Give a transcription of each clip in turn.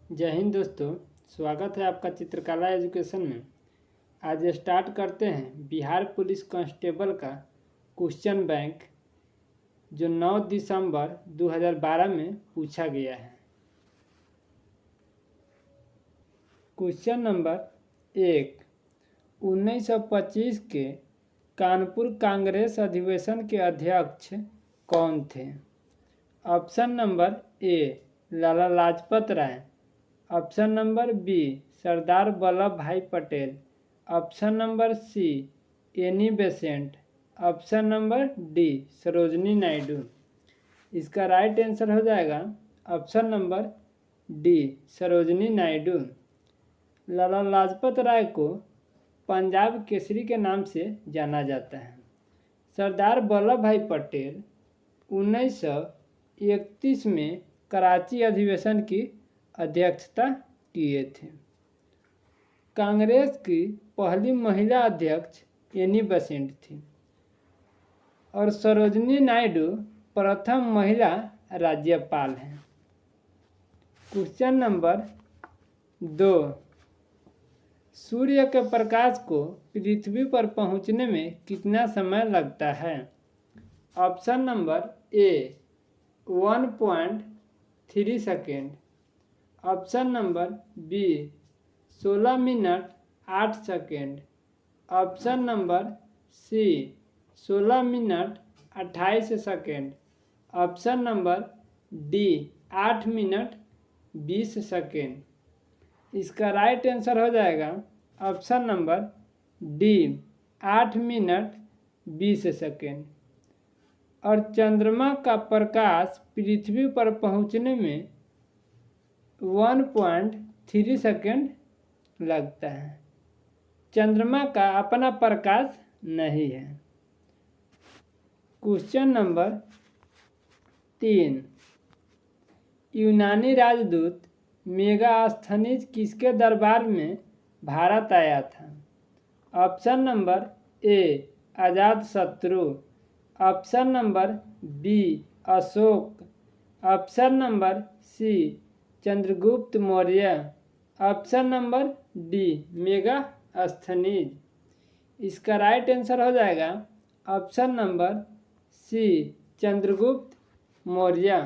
जय हिंद दोस्तों। स्वागत है आपका चित्रकला एजुकेशन में। आज स्टार्ट करते हैं बिहार पुलिस कांस्टेबल का क्वेश्चन बैंक जो 9 दिसंबर 2012 में पूछा गया है। क्वेश्चन नंबर 1, 1925 के कानपुर कांग्रेस अधिवेशन के अध्यक्ष कौन थे? Option number A Lala Lajpat Rai, option number B Sardar Vallabh Bhai Patel, option number C Annie Besant, option number D Sarojini Naidu. इसका राइट आंसर हो जाएगा option number D Sarojini Naidu. Lala Lajpat Rai को पंजाब केसरी के नाम से जाना जाता है। सरदार वल्लभ भाई पटेल 1931 में कराची अधिवेशन की अध्यक्षता किए थे। कांग्रेस की पहली महिला अध्यक्ष एनी बेसेंट थी और सरोजनी नायडू प्रथम महिला राज्यपाल हैं। क्वेश्चन नंबर 2, सूर्य के प्रकाश को पृथ्वी पर पहुंचने में कितना समय लगता है? Option number A 1.3 second, option number B 16 minute 8 second, option number C 16 minute 28 second, option number D 8 minute 20 second. इसका राइट आंसर हो जाएगा option number D 8 minute 20 second. और चंद्रमा का प्रकाश पृथ्वी पर पहुंचने में 1.3 सेकेंड लगता है। चंद्रमा का अपना प्रकाश नहीं है। क्वेश्चन नंबर 3, यूनानी राजदूत मेगास्थनीज किसके दरबार में भारत आया था? Option number A Ajatashatru, option number B Ashok, option number C Chandragupta Maurya, option number D Megasthenes. इसका राइट आंसर हो जाएगा option number C Chandragupta Maurya.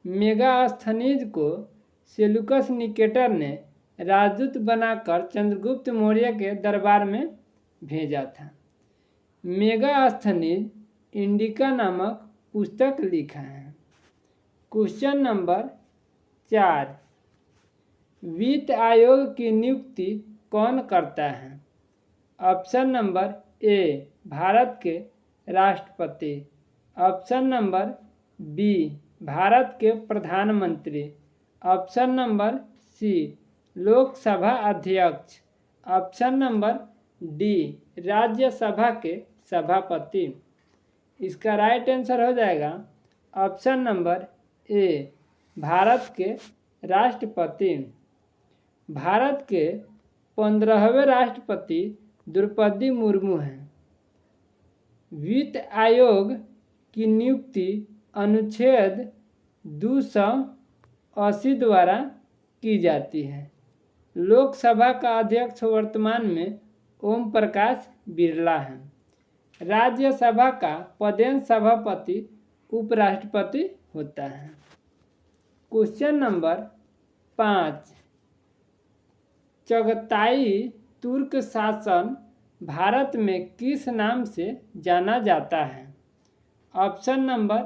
Megasthenes को सेल्यूकस निकेटर ने राजदूत बनाकर चंद्रगुप्त मौर्य के दरबार में भेजा था। मेगास्थनीज इंडिका नामक पुस्तक लिखा है। क्वेश्चन नंबर 4, वित्त आयोग की नियुक्ति कौन करता है? ऑप्शन नंबर ए भारत के राष्ट्रपति, ऑप्शन नंबर बी भारत के प्रधानमंत्री, ऑप्शन नंबर सी लोकसभा अध्यक्ष, ऑप्शन नंबर डी राज्यसभा के सभापति। इसका राइट आंसर हो जाएगा ऑप्शन नंबर ए भारत के राष्ट्रपति। भारत के 15वें राष्ट्रपति द्रौपदी मुर्मू हैं। वित्त आयोग की नियुक्ति अनुच्छेद 280 द्वारा की जाती है। लोकसभा का अध्यक्ष वर्तमान में ओम प्रकाश बिरला हैं। राज्यसभा का पदेन सभापति उपराष्ट्रपति होता है। क्वेश्चन नंबर 5, चगताई तुर्क शासन भारत में किस नाम से जाना जाता है? Option number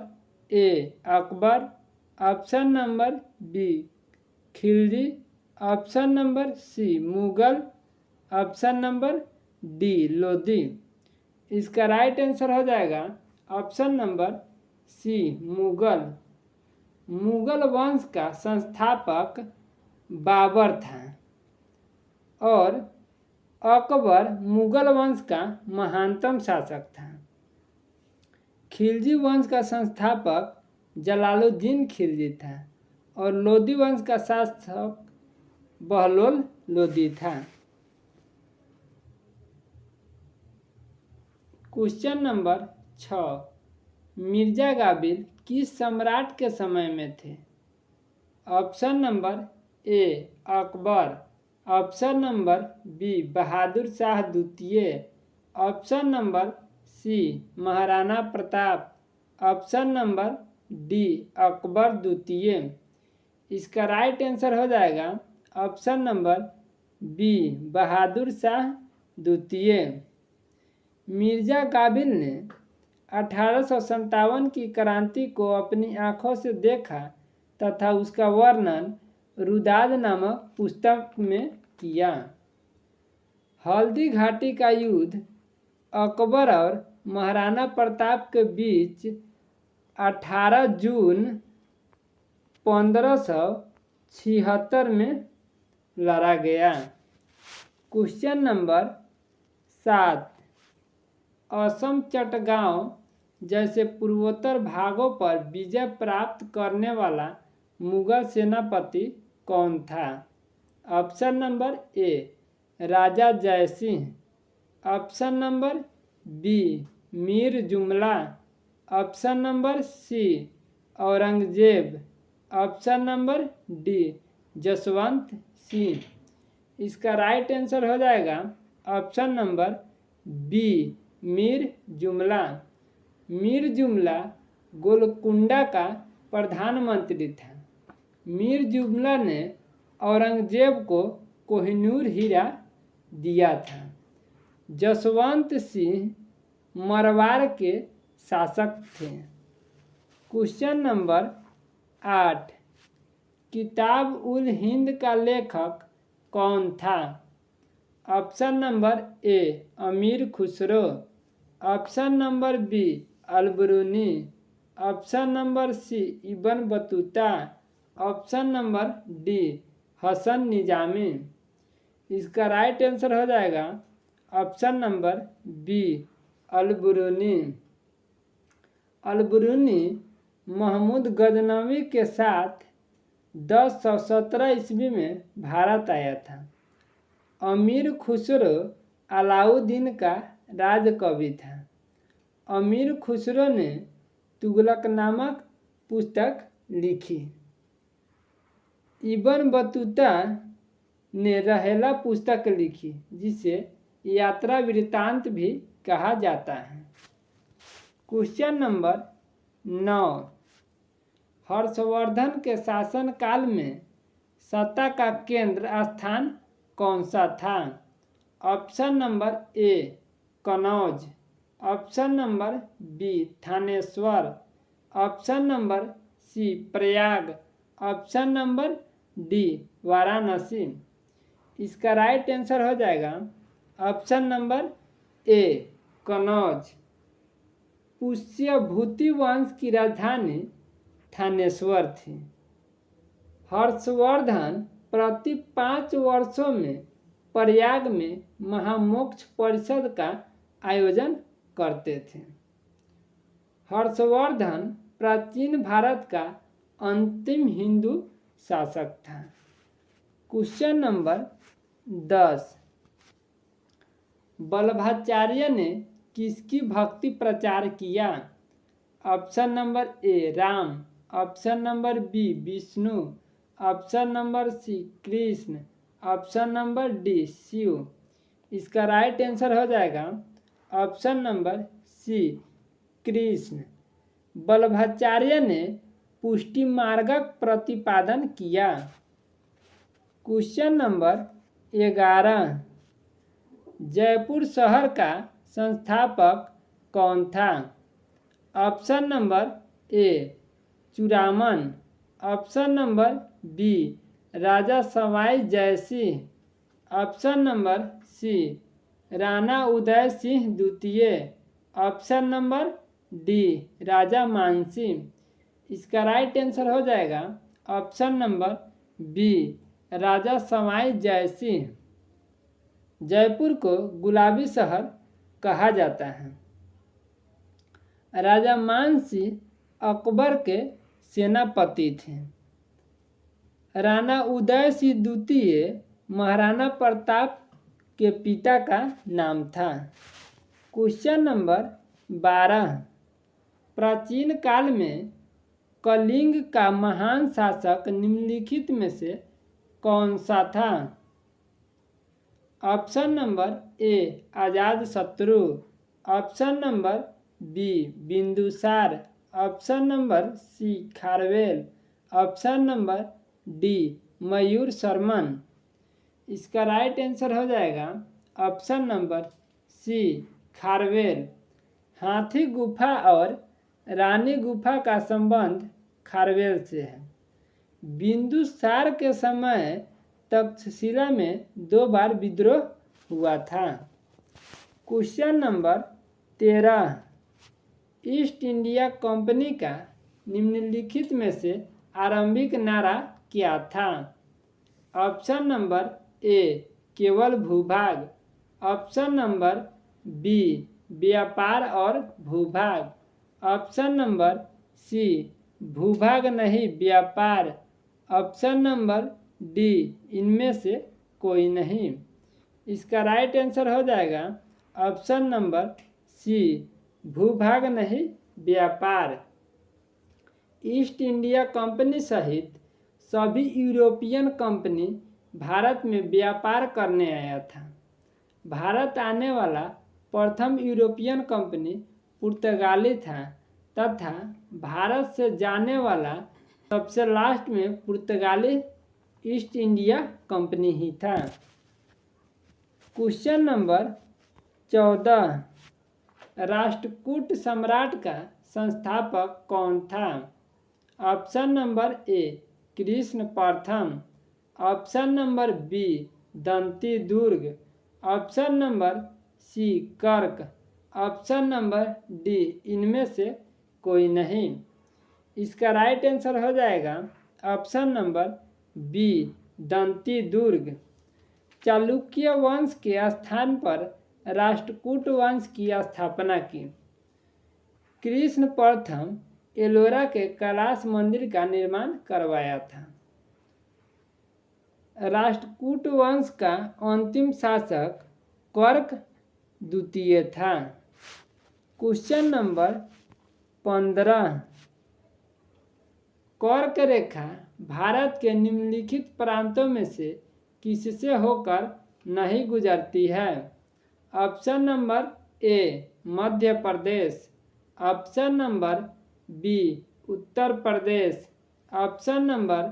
A Akbar, option number B Khilji, option number C Mughal, option number D Lodi. इसका राइट आंसर हो जाएगा option number C Mughal. Mughal वंश का संस्थापक बाबर था और अकबर मुगल वंश का महानतम शासक था। खिलजी वंश का संस्थापक जलालुद्दीन खिलजी था और लोदी वंश का शासक बहलोल लोदी था। क्वेश्चन नंबर 6, मिर्जा गाबिल किस सम्राट के समय में थे? Option number A Akbar, option number B Bahadur Shah द्वितीय, option number C Maharana Pratap, option number D Akbar द्वितीय। इसका राइट आंसर हो जाएगा option number B Bahadur Shah द्वितीय। मिर्जा काबिल ने 1857 की क्रांति को अपनी आंखों से देखा तथा उसका वर्णन रुदाद नामक पुस्तक में किया। हल्दी घाटी का युद्ध अकबर और महाराणा प्रताप के बीच 18 जून 1576 में लड़ा गया। क्वेश्चन नंबर 7, असम चटगांव जैसे पूर्वोत्तर भागों पर विजय प्राप्त करने वाला मुगल सेनापति कौन था? Option number A Raja Jai Singh, option number B Mir Jumla, option number C Aurangzeb, option number D Jaswant Singh. इसका राइट आंसर हो जाएगा ऑप्शन नंबर बी मीर जुमला। मीर जुमला गोलकुंडा का प्रधानमंत्री था। मीर जुमला ने औरंगजेब को कोहिनूर हीरा दिया था। जसवंत सिंह मरवाड़ के शासक थे। क्वेश्चन नंबर 8, किताब उल हिंद का लेखक कौन था? Option number A Amir Khusro, option number B Alberuni, option number C Ibn Battuta, option number D Hasan Nizami. इसका राइट आंसर हो जाएगा option number B Alberuni. Alberuni Mahmud Ghaznavi के साथ 1017 ईस्वी में भारत आया था। अमीर खुसरो अलाउद्दीन का राजकवि था। अमीर खुसरो ने तुगलक नामक पुस्तक लिखी। इब्न बतूता ने रहेला पुस्तक लिखी जिसे यात्रा वृत्तांत भी कहा जाता है। क्वेश्चन नंबर 9, हर्षवर्धन के शासनकाल में सत्ता का केंद्र स्थान कौन सा था? Option number A Kannauj, option number B Thaneshwar, option number C Prayag, option number D Varanasi. इसका राइट आंसर हो जाएगा option number A Kannauj. Pushyabhuti वंश की राजधानी थानेश्वर थी। हर्षवर्धन प्रति 5 वर्षों में प्रयाग में महामोक्ष परिषद का आयोजन करते थे। हर्षवर्धन प्राचीन भारत का अंतिम हिंदू शासक था। क्वेश्चन नंबर 10, वल्लभाचार्य ने किसकी भक्ति प्रचार किया? Option number A Ram, option number B Vishnu, option number C Krishna, option number D Shiva. इसका राइट आंसर हो जाएगा option number C Krishna. Vallabhacharya ने पुष्टि मार्गक प्रतिपादन किया। क्वेश्चन नंबर 11, जयपुर शहर का संस्थापक कौन था? Option number A Churaman, option number B Raja Sawai Jai Singh, option number C Rana Uday Singh द्वितीय, option number D Raja Man Singh. इसका राइट आंसर हो जाएगा option number B Raja Sawai Jai Singh. Jaipur को गुलाबी शहर कहा जाता है। राजा मानसिंह अकबर के सेनापति थे। राणा उदय सिंह द्वितीय महाराणा प्रताप के पिता का नाम था। क्वेश्चन नंबर 12, प्राचीन काल में कलिंग का महान शासक निम्नलिखित में से कौन सा था? Option number A Ajatashatru, option number B Bindusara, option number C Kharavela, option number D Mayur Sharman. इसका राइट आंसर हो जाएगा ऑप्शन नंबर सी खारवेल। हाथी गुफा और रानी गुफा का संबंध खारवेल से है। बिंदुसार के समय तक्षशिला में 2 बार विद्रोह हुआ था। Question number 13, east India company का निम्नलिखित में से आरंभिक नारा क्या था? ऑप्शन नंबर ए केवल भूभाग, ऑप्शन नंबर बी व्यापार और भूभाग, ऑप्शन नंबर सी भूभाग नहीं व्यापार, ऑप्शन नंबर डी इनमें से कोई नहीं। इसका राइट आंसर हो जाएगा ऑप्शन नंबर सी भूभाग नहीं व्यापार। ईस्ट इंडिया कंपनी सहित सभी यूरोपियन कंपनी भारत में व्यापार करने आया था। भारत आने वाला प्रथम यूरोपियन कंपनी पुर्तगाली था तथा भारत से जाने वाला सबसे लास्ट में पुर्तगाली ईस्ट इंडिया कंपनी ही था। क्वेश्चन नंबर 14, राष्ट्रकूट सम्राट का संस्थापक कौन था? ऑप्शन नंबर ए कृष्ण प्रथम, ऑप्शन नंबर बी दंती दुर्ग, ऑप्शन नंबर सी कर्क, ऑप्शन नंबर डी इनमें से कोई नहीं। इसका राइट आंसर हो जाएगा ऑप्शन नंबर बी दंती दुर्ग। चालुक्य वंश के स्थान पर राष्ट्रकूट वंश की स्थापना की। कृष्ण प्रथम एलोरा के कैलाश मंदिर का निर्माण करवाया था। राष्ट्रकूट वंश का अंतिम शासक कर्क द्वितीय था। क्वेश्चन नंबर 15, कर्क रेखा भारत के निम्नलिखित प्रांतों में से किससे होकर नहीं गुजरती है? Option number A Madhya Pradesh, option number B Uttar Pradesh, option number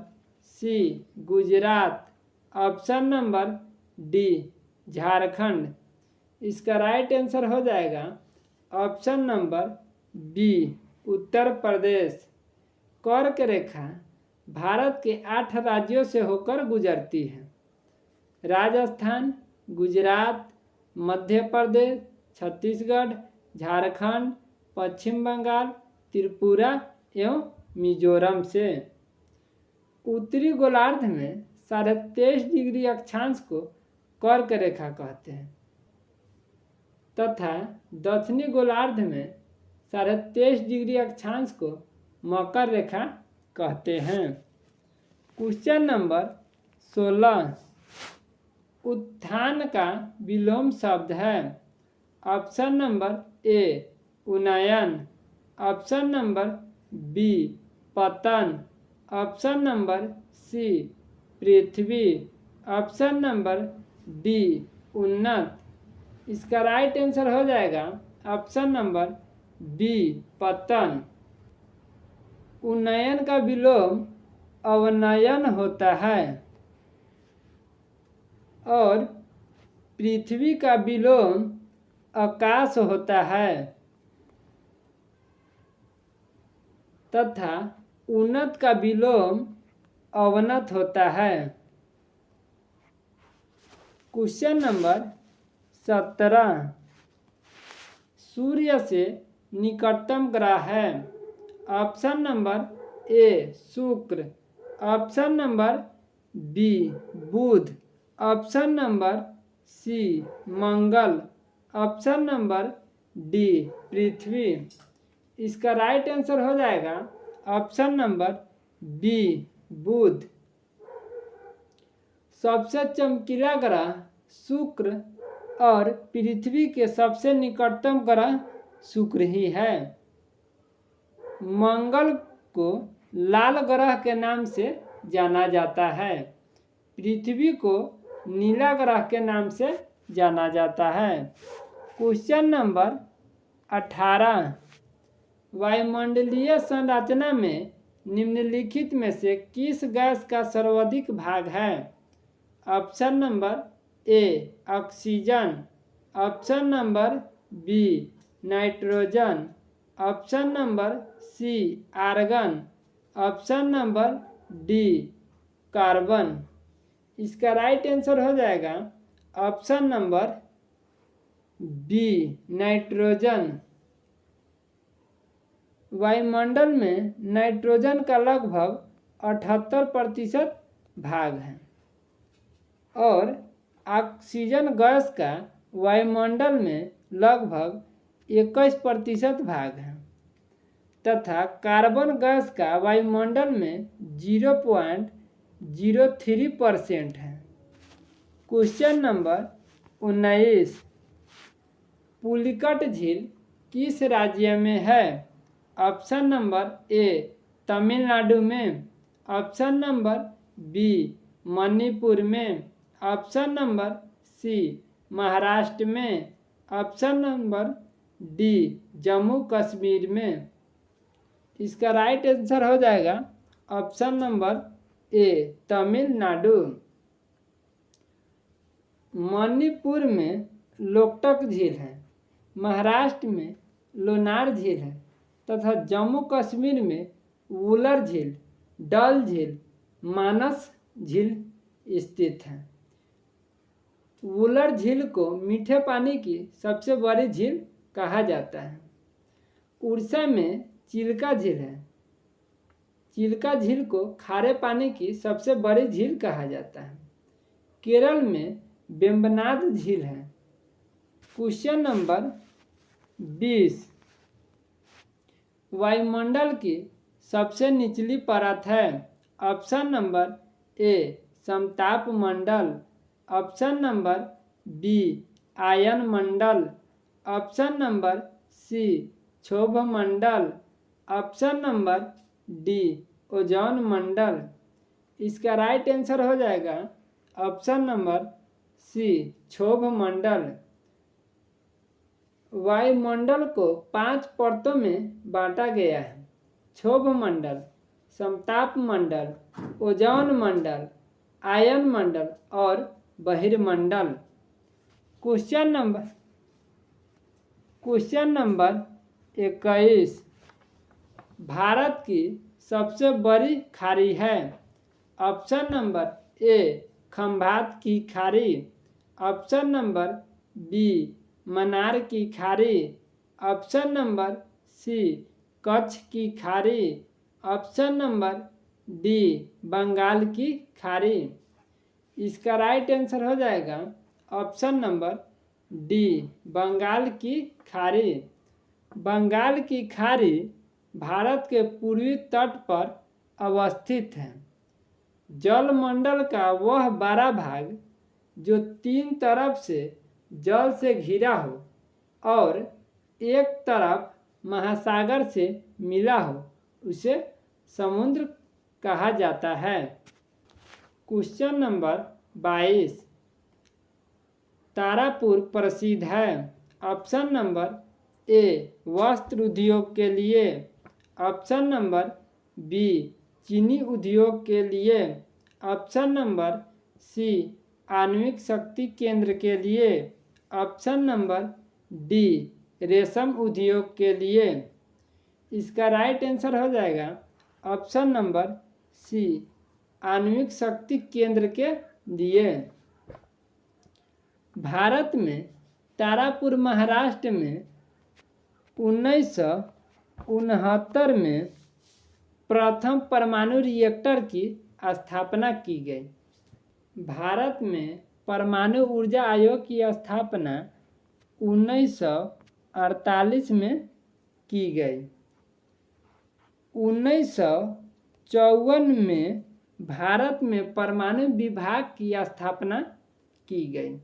C Gujarat, option number D Jharkhand. इसका राइट आंसर हो जाएगा option number B Uttar Pradesh. कर्क रेखा भारत के 8 राज्यों से होकर गुजरती है। राजस्थान, गुजरात, मध्य प्रदेश, छत्तीसगढ़, झारखंड, पश्चिम बंगाल, त्रिपुरा एवं मिजोरम से। उत्तरी गोलार्ध में 23.5 डिग्री अक्षांश को कर्क रेखा कहते हैं तथा दक्षिणी गोलार्ध में 23.5 डिग्री अक्षांश को मकर रेखा कहते हैं। क्वेश्चन नंबर 16, उत्थान का विलोम शब्द है। ऑप्शन नंबर ए उन्नयन, ऑप्शन नंबर बी पतन, ऑप्शन नंबर सी पृथ्वी, ऑप्शन नंबर डी उन्नत। इसका राइट आंसर हो जाएगा ऑप्शन नंबर बी पतन। उन्नयन का विलोम अवनयन होता है और पृथ्वी का विलोम आकाश होता है तथा उन्नत का विलोम अवनत होता है। क्वेश्चन नंबर 17, सूर्य से निकटतम ग्रह है। ऑप्शन नंबर ए शुक्र, ऑप्शन नंबर बी बुध, ऑप्शन नंबर सी मंगल, ऑप्शन नंबर डी पृथ्वी। इसका राइट आंसर हो जाएगा ऑप्शन नंबर बी बुध। सबसे चमकीला ग्रह शुक्र और पृथ्वी के सबसे निकटतम ग्रह शुक्र ही है। मंगल को लाल ग्रह के नाम से जाना जाता है? पृथ्वी को नीला ग्रह के नाम से जाना जाता है। क्वेश्चन नंबर 18, वायुमंडलीय संरचना में निम्नलिखित में से किस गैस का सर्वाधिक भाग है? Option number A oxygen, option number B nitrogen, option number C argon, option number D carbon. इसका राइट आंसर हो जाएगा ऑप्शन नंबर बी नाइट्रोजन। वायुमंडल में नाइट्रोजन का लगभग 78% भाग है और ऑक्सीजन गैस का वायुमंडल में लगभग 21% भाग है तथा कार्बन गैस का वायुमंडल में 0.03% है। क्वेश्चन नंबर 19, पुलिकट झील किस राज्य में है? ऑप्शन नंबर ए तमिलनाडु में, ऑप्शन नंबर बी मणिपुर में, ऑप्शन नंबर सी महाराष्ट्र में, option number D Jammu Kashmir में। इसका राइट आंसर हो जाएगा ऑप्शन नंबर ए तमिलनाडु। मणिपुर में लोकटक झील है, महाराष्ट्र में लोनार झील है तथा जम्मू कश्मीर में वुलर झील, डल झील, मानस झील स्थित है। वुलर झील को मीठे पानी की सबसे बड़ी झील कहा जाता है। उड़ीसा में चिल्का झील है। चिल्का झील को खारे पानी की सबसे बड़ी झील कहा जाता है। केरल में वेम्बनाड झील है। क्वेश्चन नंबर 20, वायुमंडल की सबसे निचली परत है? ऑप्शन नंबर ए समताप मंडल, ऑप्शन नंबर बी आयन मंडल, ऑप्शन नंबर सी क्षोभ मंडल, ऑप्शन नंबर डी ओजोन मंडल। इसका राइट आंसर हो जाएगा ऑप्शन नंबर सी क्षोभ मंडल। वायुमंडल को 5 परतों में बांटा गया है: क्षोभ मंडल, समताप मंडल, ओजोन मंडल, आयन मंडल और बहिर्मंडल। क्वेश्चन नंबर 21, भारत की सबसे बड़ी खाड़ी है? ऑप्शन नंबर ए खंभात की खाड़ी, ऑप्शन नंबर बी मन्नार की खाड़ी, ऑप्शन नंबर सी कच्छ की खाड़ी, ऑप्शन नंबर डी बंगाल की खाड़ी। इसका राइट आंसर हो जाएगा ऑप्शन नंबर डी बंगाल की खाड़ी। बंगाल की खाड़ी भारत के पूर्वी तट पर अवस्थित है। जलमंडल का वह बड़ा भाग जो 3 तरफ से जल से घिरा हो और एक तरफ महासागर से मिला हो उसे समुद्र कहा जाता है। क्वेश्चन नंबर 22, तारापुर प्रसिद्ध है? ऑप्शन नंबर ए वस्त्र उद्योग के लिए, ऑप्शन नंबर बी चीनी उद्योग के लिए, ऑप्शन नंबर सी आणविक शक्ति केंद्र के लिए, ऑप्शन नंबर डी रेशम उद्योग के लिए। इसका राइट आंसर हो जाएगा ऑप्शन नंबर सी आणविक शक्ति केंद्र के लिए। भारत में तारापुर महाराष्ट्र में 1969 में प्रथम परमाणु रिएक्टर की स्थापना की गई। भारत में परमाणु ऊर्जा आयोग की स्थापना 1948 में की गई। 1954 में भारत में परमाणु विभाग की स्थापना की गई।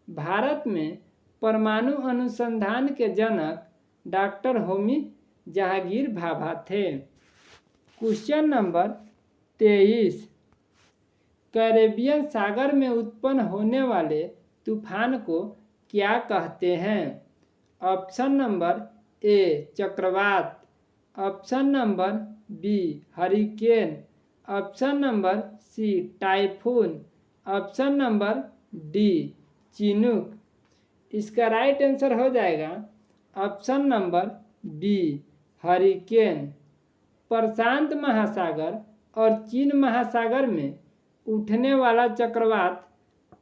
भारत में परमाणु अनुसंधान के जनक डॉक्टर होमी जहांगीर भाभा थे। क्वेश्चन नंबर 23, कैरेबियन सागर में उत्पन्न होने वाले तूफान को क्या कहते हैं? ऑप्शन नंबर ए चक्रवात, option number B hurricane, option number C typhoon, option number D chinook. इसका राइट आंसर हो जाएगा ऑप्शन नंबर बी हरिकेन। प्रशांत महासागर और चीन महासागर में उठने वाला चक्रवात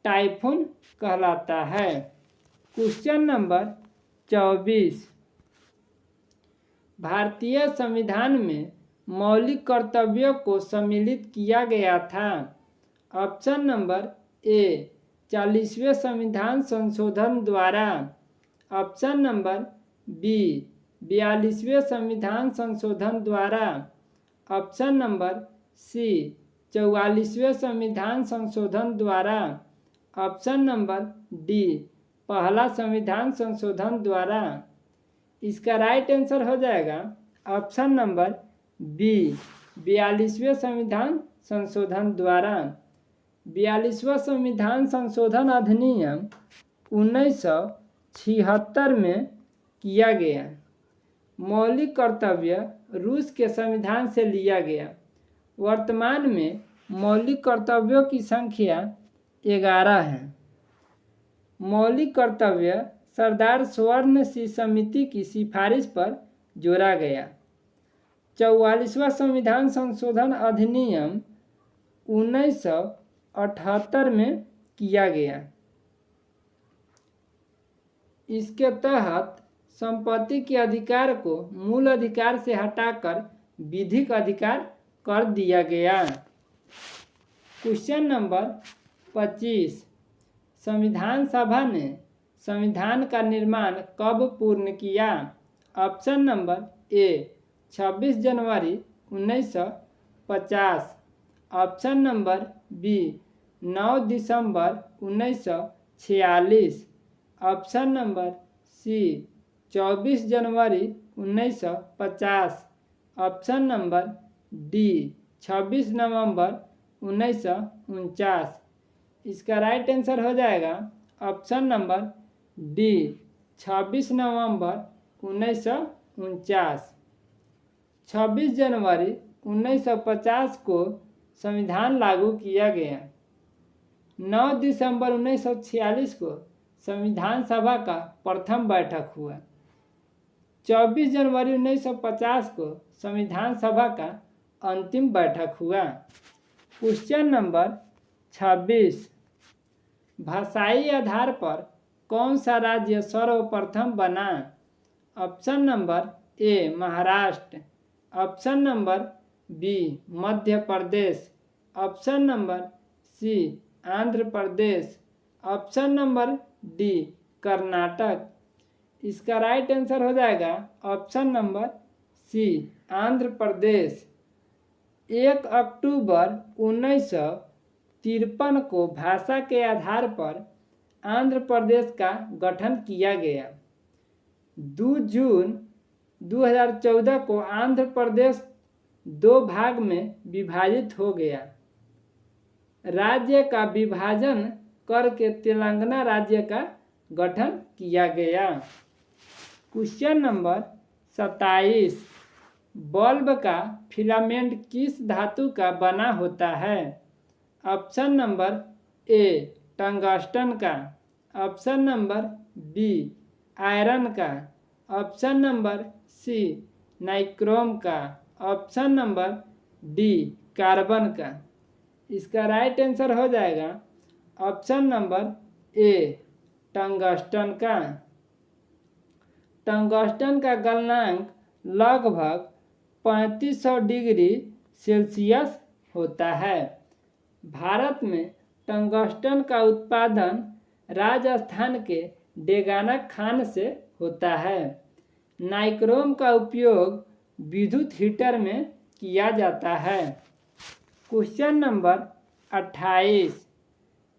टाइफून कहलाता है। क्वेश्चन नंबर 24, भारतीय संविधान में मौलिक कर्तव्यों को सम्मिलित किया गया था। ऑप्शन नंबर ए 40वें संविधान संशोधन द्वारा, ऑप्शन नंबर बी 42वें संविधान संशोधन द्वारा, ऑप्शन नंबर सी 44वें संविधान संशोधन द्वारा, ऑप्शन नंबर डी पहला संविधान संशोधन द्वारा। इसका राइट आंसर हो जाएगा ऑप्शन नंबर बी 42वें संविधान संशोधन द्वारा। 42वां संविधान संशोधन अधिनियम 1976 में किया गया। मौलिक कर्तव्य रूस के संविधान से लिया गया। वर्तमान में मौलिक कर्तव्यों की संख्या 11 है। मौलिक कर्तव्य सरदार स्वर्ण सिंह समिति की सिफारिश पर जोड़ा गया। 44वां संविधान संशोधन अधिनियम 1978 में किया गया। इसके तहत संपत्ति के अधिकार को मूल अधिकार से हटाकर विधिक अधिकार कर दिया गया। क्वेश्चन नंबर 25, संविधान सभा ने संविधान का निर्माण कब पूर्ण किया? ऑप्शन नंबर ए 26 जनवरी 1950, ऑप्शन नंबर बी 9 दिसंबर 1946, ऑप्शन नंबर सी 24 जनवरी 1950, ऑप्शन नंबर डी 26 नवंबर 1949। इसका राइट आंसर हो जाएगा ऑप्शन नंबर डी 26 नवंबर 1949। 26 जनवरी 1950 को संविधान लागू किया गया। 9 दिसंबर 1946 को संविधान सभा का प्रथम बैठक हुआ। 24 जनवरी 1950 को संविधान सभा का अंतिम बैठक हुआ। क्वेश्चन नंबर 26, भाषाई आधार पर कौन सा राज्य सर्वप्रथम बना? Option number A Maharashtra, option number B Madhya Pradesh, option number C Andhra Pradesh, option number D Karnataka. इसका राइट आंसर हो जाएगा option number C Andhra Pradesh. 1 अक्टूबर 1953 को भाषा के आधार पर आंध्र प्रदेश का गठन किया गया। 2 जून 2014 को आंध्र प्रदेश 2 भाग में विभाजित हो गया। राज्य का विभाजन करके तेलंगाना राज्य का गठन किया गया। क्वेश्चन नंबर 27, बल्ब का फिलामेंट किस धातु का बना होता है? ऑप्शन नंबर ए टंगस्टन का, ऑप्शन नंबर बी आयरन का, ऑप्शन नंबर सी नाइक्रोम का, ऑप्शन नंबर डी कार्बन का। इसका राइट आंसर हो जाएगा ऑप्शन नंबर ए टंगस्टन का। टंगस्टन का गलनांक लगभग 3500 डिग्री सेल्सियस होता है। भारत में टंगस्टन का उत्पादन राजस्थान के डेगाना खान से होता है। नाइक्रोम का उपयोग विद्युत हीटर में किया जाता है। क्वेश्चन नंबर 28,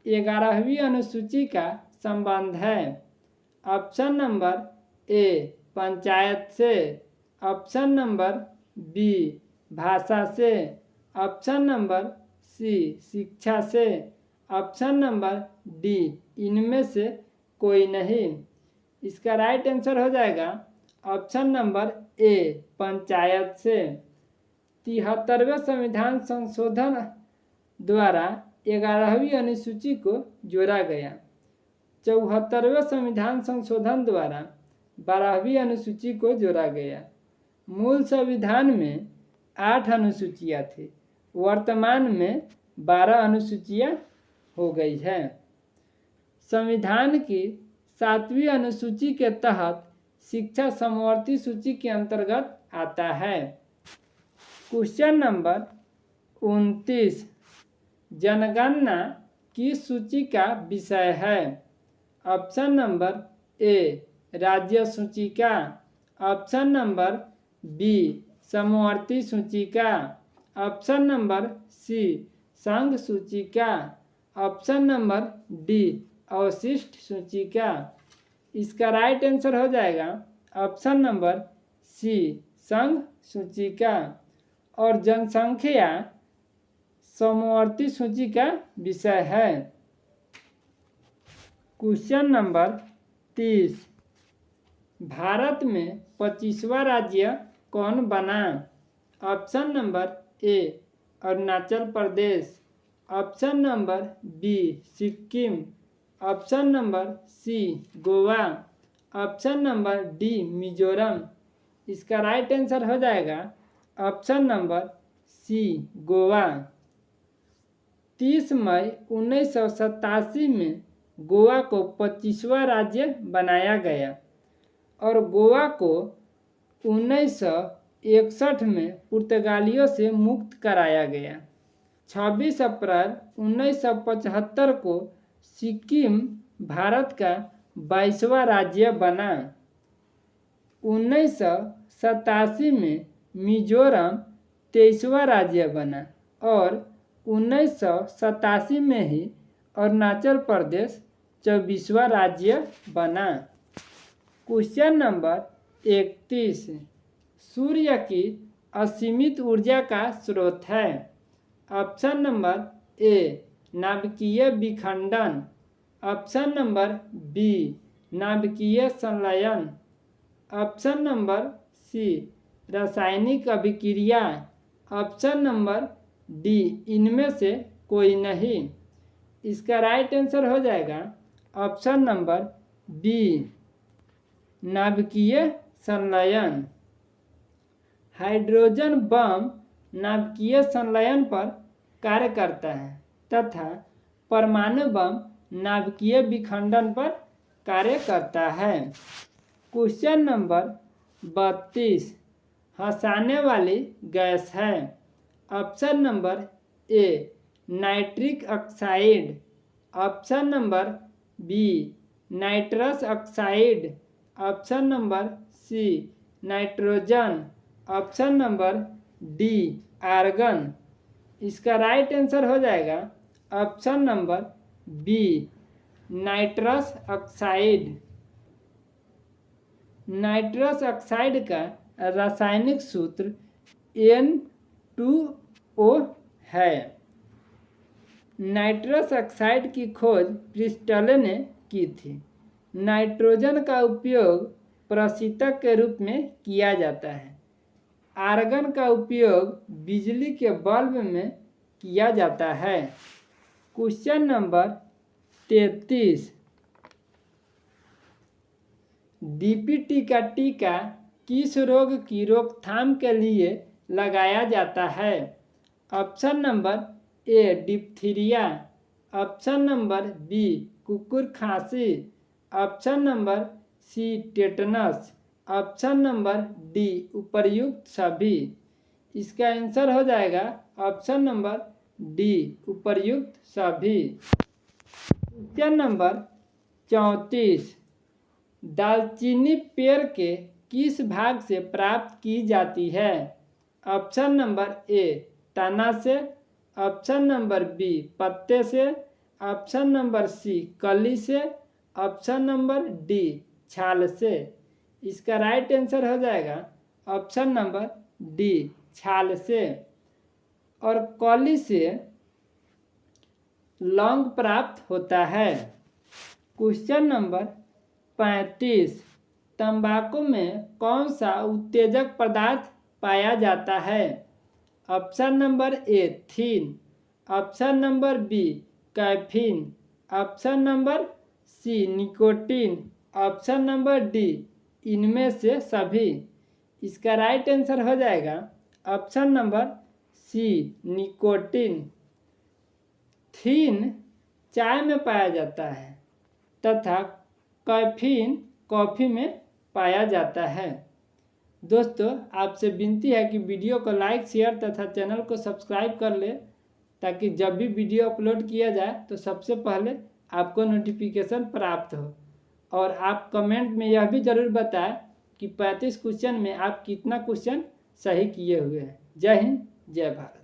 11वीं अनुसूची का संबंध है। ऑप्शन नंबर ए पंचायत से, ऑप्शन नंबर बी भाषा से, ऑप्शन नंबर सी शिक्षा से, ऑप्शन नंबर डी इनमें से कोई नहीं। इसका राइट आंसर हो जाएगा ऑप्शन नंबर ए पंचायत से। 73वें संविधान संशोधन द्वारा 11वीं अनुसूची को जोड़ा गया। 74वें संविधान संशोधन द्वारा 12वीं अनुसूची को जोड़ा गया। मूल संविधान में 8 अनुसूचियां थी, वर्तमान में 12 अनुसूचियां हो गई है। संविधान की 7वीं अनुसूची के तहत शिक्षा समवर्ती सूची के अंतर्गत आता है। क्वेश्चन नंबर 29 जनगणना किस सूची का विषय है? ऑप्शन नंबर ए राज्य सूचिका, ऑप्शन नंबर बी समवर्ती सूचिका, ऑप्शन नंबर सी संघ सूचिका, ऑप्शन नंबर डी अवशिष्ट सूचिका। इसका राइट आंसर हो जाएगा ऑप्शन नंबर सी संघ सूचिका। और जनसंख्या समवर्ती सूची का विषय है। क्वेश्चन नंबर 30 भारत में 25वां राज्य कौन बना? Option number A Arunachal Pradesh, option number B Sikkim, option number C Goa, option number D Mizoram. इसका राइट आंसर हो जाएगा ऑप्शन नंबर सी गोवा। 30 मई 1987 में गोवा को 25वां राज्य बनाया गया और गोवा को 1961 में पुर्तगालियों से मुक्त कराया गया। 26 अप्रैल 1975 को सिक्किम भारत का 22वां राज्य बना। 1987 में मिजोरम 23वां राज्य बना और 1987 में ही अरुणाचल प्रदेश 24वां राज्य बना। क्वेश्चन नंबर 31 सूर्य की असीमित ऊर्जा का स्रोत है? ऑप्शन नंबर ए नाभिकीय विखंडन, ऑप्शन नंबर बी नाभिकीय संलयन, ऑप्शन नंबर सी रासायनिक अभिक्रिया, ऑप्शन नंबर डी इनमें से कोई नहीं। इसका राइट आंसर हो जाएगा ऑप्शन नंबर बी नाभिकीय संलयन। हाइड्रोजन बम नाभिकीय संलयन पर कार्य करता है तथा परमाणु बम नाभिकीय विखंडन पर कार्य करता है। क्वेश्चन नंबर 32 हंसाने वाली गैस है? Option number A nitric oxide, option number B nitrous oxide, option number C nitrogen, option number D argon. इसका राइट आंसर हो जाएगा option number B nitrous oxide. Nitrous oxide का रासायनिक सूत्र N2O है। नाइट्रस ऑक्साइड की खोज प्रिस्टले ने की थी। नाइट्रोजन का उपयोग प्रशीतक के रूप में किया जाता है। आर्गन का उपयोग बिजली के बल्ब में किया जाता है। क्वेश्चन नंबर 33 डीपीटी का टीका किस रोग की रोकथाम के लिए लगाया जाता है? Option number A diphtheria, option number B कुकुर खांसी, option number C tetanus, option number D उपर्युक्त सभी। इसका आंसर हो जाएगा ऑप्शन नंबर डी उपर्युक्त सभी। क्वेश्चन नंबर 34 दालचीनी पेड़ के किस भाग से प्राप्त की जाती है? ऑप्शन नंबर ए तना से, ऑप्शन नंबर बी पत्ते से, ऑप्शन नंबर सी कली से, ऑप्शन नंबर डी छाल से। इसका राइट आंसर हो जाएगा ऑप्शन नंबर डी छाल से, और कॉली से लौंग प्राप्त होता है। क्वेश्चन नंबर 35, तंबाकू में कौन सा उत्तेजक पदार्थ पाया जाता है? Option number A theine, option number B caffeine, option number C nicotine, option number D इनमें से सभी। इसका राइट आंसर हो जाएगा option number C nicotine. Theine चाय में पाया जाता है तथा कैफीन कॉफ़ी में पाया जाता है। दोस्तों, आपसे विनती है कि वीडियो को लाइक, शेयर तथा चैनल को सब्सक्राइब कर ले, ताकि जब भी वीडियो अपलोड किया जाए तो सबसे पहले आपको नोटिफिकेशन प्राप्त हो। और आप कमेंट में यह भी ज़रूर बताएं कि 35 क्वेश्चन में आप कितना क्वेश्चन सही किए हुए हैं। जय हिंद, जय भारत।